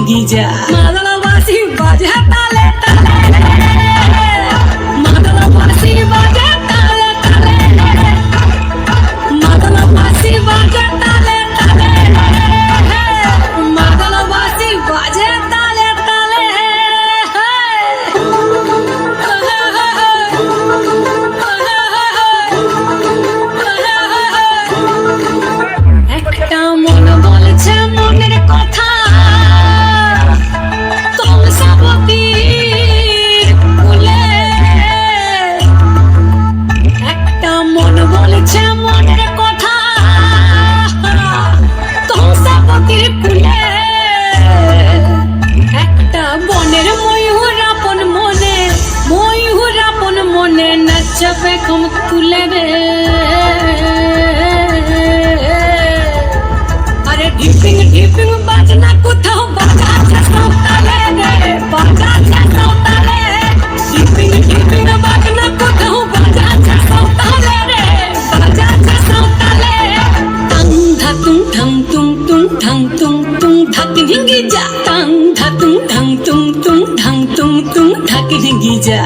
ढिंगी जा मादलवासी बाजे ताले ताले मादलवासी बाजे ताले ताले मादलवासी बाजे ताले ताले मादलवासी बाजे ताले ताले একটা মন বলছে মনের কথা কংসাবতীর কুলে একটা মন বলছে মনের কথা কংসাবতীর কুলে একটা বনের ময়ূর আপন মনে নাচবে কম তুলে রে ঢিপিং ঢিপিং বাজনা কোথাও বাজাচ্ছে সৌতালে রে বাজাচ্ছে সৌতালে ঢিপিং ঢিপিং বাজনা কোথাও বাজাচ্ছে সৌতালে রে বাজাচ্ছে সৌতালে টাং ধাতুং ঠাং তুং তুং ঠাং তুং তুং ঢাকি ঢিঙ্গি যা টাং ধাতুং ঠাং তুং তুং ঠাং তুং তুং ঢাকি ঢিঙ্গি যা